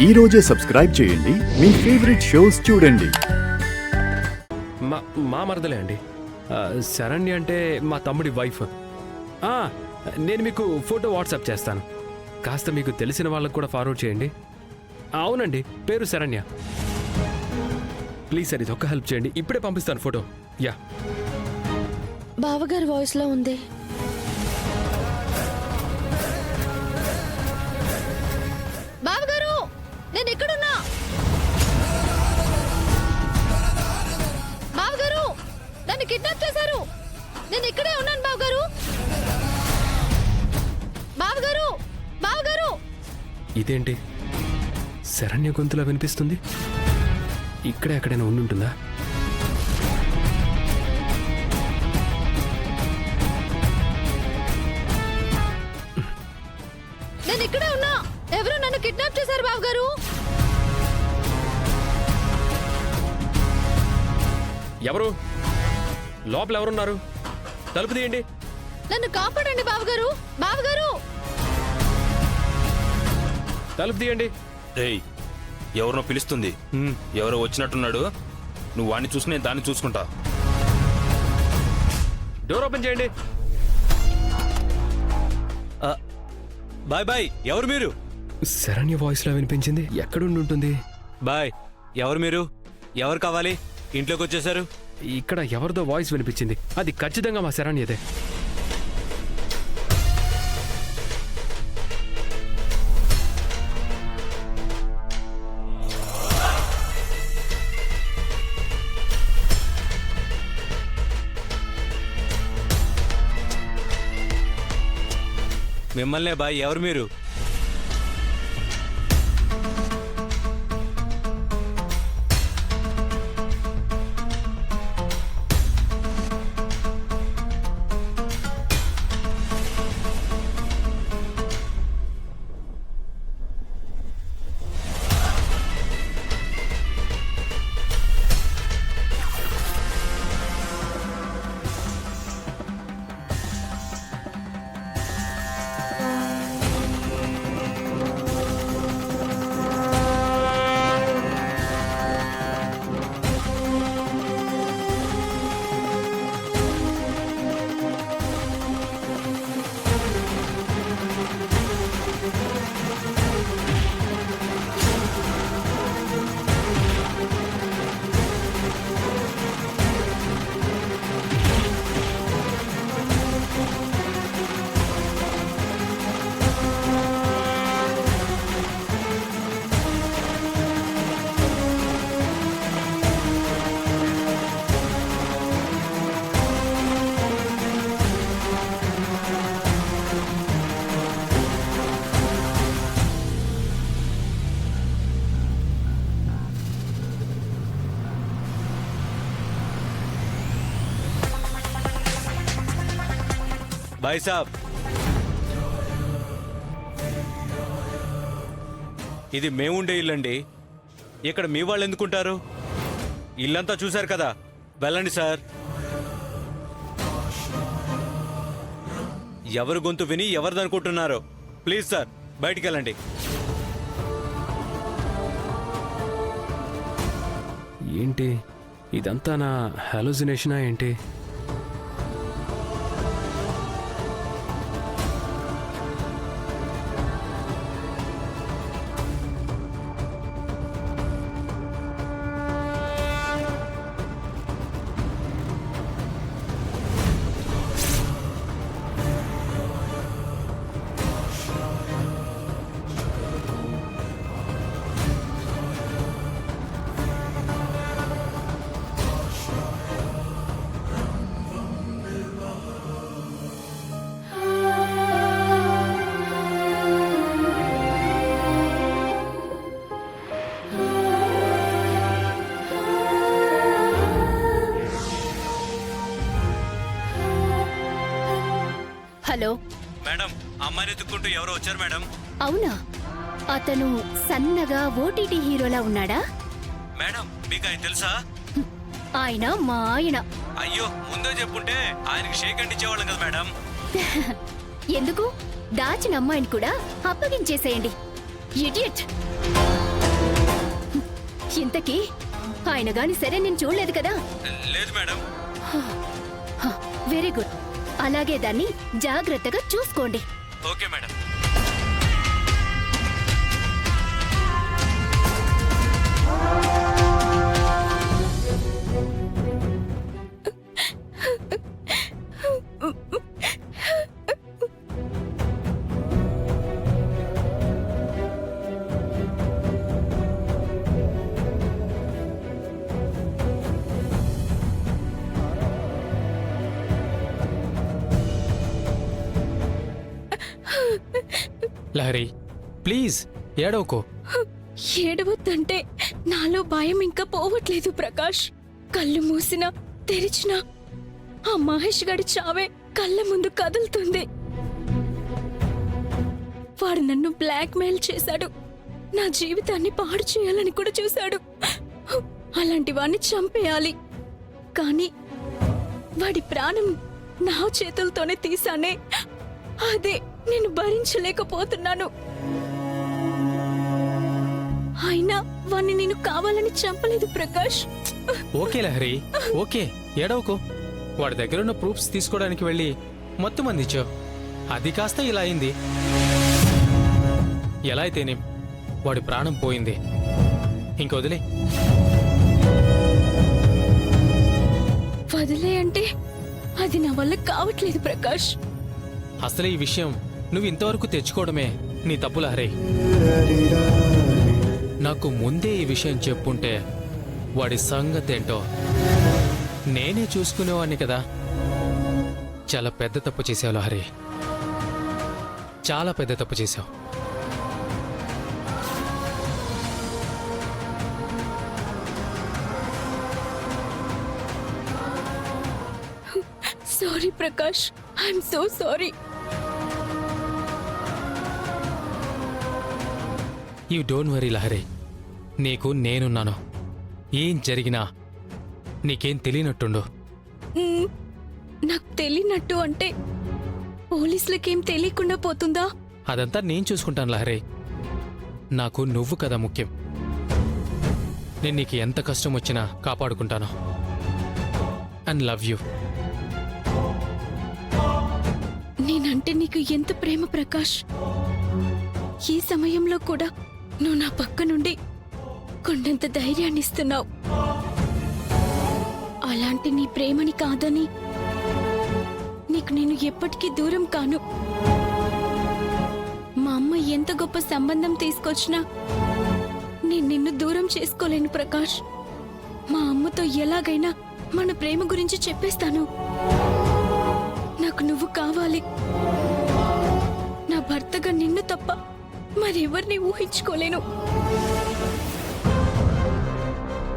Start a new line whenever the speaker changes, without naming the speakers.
ఈ రోజే సబ్స్క్రైబ్ చేయండి మీ ఫేవరెట్ షోస్ చూడండి.
మా మరదలే అండి. శరణ్య అంటే మా తమ్ముడి వైఫ్. నేను మీకు ఫోటో వాట్సాప్ చేస్తాను. కాస్త మీకు తెలిసిన వాళ్ళకు కూడా ఫార్వర్డ్ చేయండి. అవునండి, పేరు శరణ్య. ప్లీజ్ సార్, ఇది ఒక్క హెల్ప్ చేయండి. ఇప్పుడే పంపిస్తాను ఫోటో. యా,
బావగారి వాయిస్ లో ఉంది. బావగారు, నేను ఎక్కడున్నా? బావగారు, నన్ను కిడ్నాప్ చేశారు. నేను ఇక్కడే ఉన్నాను బావగారు. బావగారు, బావగారు.
ఇదేంటి శరణ్య గొంతులా వినిపిస్తుంది? ఇక్కడే ఎక్కడైనా ఉండుంటుందా?
నేను ఇక్కడే ఉన్నా. ఎవరు నన్ను కిడ్నాప్ చేశారు బావగారు.
ఎవరు? లోపల ఎవరున్నారు? తలుపు తీయండి.
నన్ను కాపాడండి బావగారు. బావగారు,
తలుపు తీయండి.
ఏయ్, ఎవరినో పిలుస్తుంది. ఎవరో వచ్చినట్టున్నాడు. నువ్వు వాడిని చూసి నేను దాన్ని చూసుకుంటా.
డోర్ ఓపెన్ చేయండి.
బాయ్ బాయ్, ఎవరు మీరు?
శరణ్య వాయిస్ లా వినిపించింది. ఎక్కడుండి ఉంటుంది?
బాయ్, ఎవరు మీరు? ఎవరు కావాలి? ఇంట్లోకి వచ్చేసారు.
ఇక్కడ ఎవరిదో వాయిస్ వినిపించింది. అది ఖచ్చితంగా మా శరణ్యదే.
మిమ్మల్నే బాయ్, ఎవరు మీరు? బాయ్ సాబ్, ఇది మేముండే ఇల్లండి. ఇక్కడ మీ వాళ్ళు ఎందుకుంటారు? ఇల్లంతా చూశారు కదా, వెళ్ళండి సార్. ఎవరు గొంతు విని ఎవరిదనుకుంటున్నారో ప్లీజ్ సార్, బయటికి వెళ్ళండి.
ఏంటి ఇదంతా? నా హాలుసినేషనా ఏంటి?
హలో
మేడం, అమ్మాయిని ఎత్తుక్కుంటూ ఎవరో వచ్చారు మేడం.
అవునా? అతను సన్నగా ఓటీటీ హీరోలా ఉన్నాడా?
మేడం, మీకు ఆయన తెలుసా?
ఆయన మా ఆయన.
అయ్యో, ముందే చెప్పుంటే ఆయనకి షేక్ హ్యాండ్ ఇచ్చేవాళ్ళం కదా మేడం.
ఎందుకు? దాచిన అమ్మాయిని కూడా అప్పగించేసేయండి. ఇడియట్. ఇంతకీ ఆయన గాని సరే నేను చూడలేదు కదా.
లేదు మేడం.
Very good. అలాగే దాన్ని జాగ్రత్తగా చూసుకోండి.
Okay madam.
లహరి ప్లీజ్ ఏడవకో.
ఏడవద్దంటే నాలో భయం ఇంకా పోవట్లేదు ప్రకాష్. కళ్ళు మూసినా తెరిచినా ఆ మహేష్ గడి చావే కళ్ళ ముందు కదులుతుంది. వాడు నన్ను బ్లాక్మెయిల్ చేశాడు. నా జీవితాన్ని పాడు చేయాలని కూడా చూశాడు. అలాంటి వాణ్ణి చంపేయాలి. కానీ వాడి ప్రాణం నా చేతులతోనే తీసానే, అదే నేను భరించలేకపోతున్నాను. అయినా వాణ్ణి నేను కావాలని చంపలేదు ప్రకాష్.
ఓకే లహరి ఓకే ఏడవకో. వాడి దగ్గర ఉన్న ప్రూఫ్స్ తీసుకోవడానికి వెళ్ళి మొత్తం అందించావు. అది కాస్త ఇలా అయింది. ఎలా అయితేనే వాడి ప్రాణం పోయింది. ఇంక వదిలే.
వదిలే అంటే అది నా వల్ల కావట్లేదు ప్రకాష్.
అసలే ఈ విషయం నువ్వు ఇంతవరకు తెచ్చుకోవడమే నీ తప్పు లహరి. నాకు ముందే ఈ విషయం చెప్పుంటే వాడి సంగతేంటో నేనే చూసుకునేవాడిని కదా. చాలా పెద్ద తప్పు చేశావు లహరి, చాలా పెద్ద తప్పు చేశావు.
Sorry Prakash, I'm so sorry.
You don't worry Lahari, నీకు నేనున్నాను. ఏం జరిగినా నీకేం తెలియనట్టుండు.
నాకు తెలియనట్టు అంటే పోలీసులకేం తెలియకుండా పోతుందా?
అదంతా నేను చూసుకుంటాను లహరి. నాకు నువ్వు కదా ముఖ్యం. నేను నీకు ఎంత కష్టం వచ్చినా కాపాడుకుంటాను. And love you.
నేనంటే నీకు ఎంత ప్రేమ ప్రకాష్. ఈ సమయంలో కూడా నువ్వు నా పక్క నుండి కొండంత ధైర్యాన్ని ఇస్తున్నావు. అలాంటి నీ ప్రేమని కాదని నీకు నేను ఎప్పటికీ దూరం కాను. మా అమ్మ ఎంత గొప్ప సంబంధం తీసుకొచ్చినా నేను నిన్ను దూరం చేసుకోలేను ప్రకాష్. మా అమ్మతో ఎలాగైనా మన ప్రేమ గురించి చెప్పేస్తాను. నాకు నువ్వు కావాలి. నా భర్తగా నిన్ను తప్ప మరెవరిని ఊహించుకోలేను.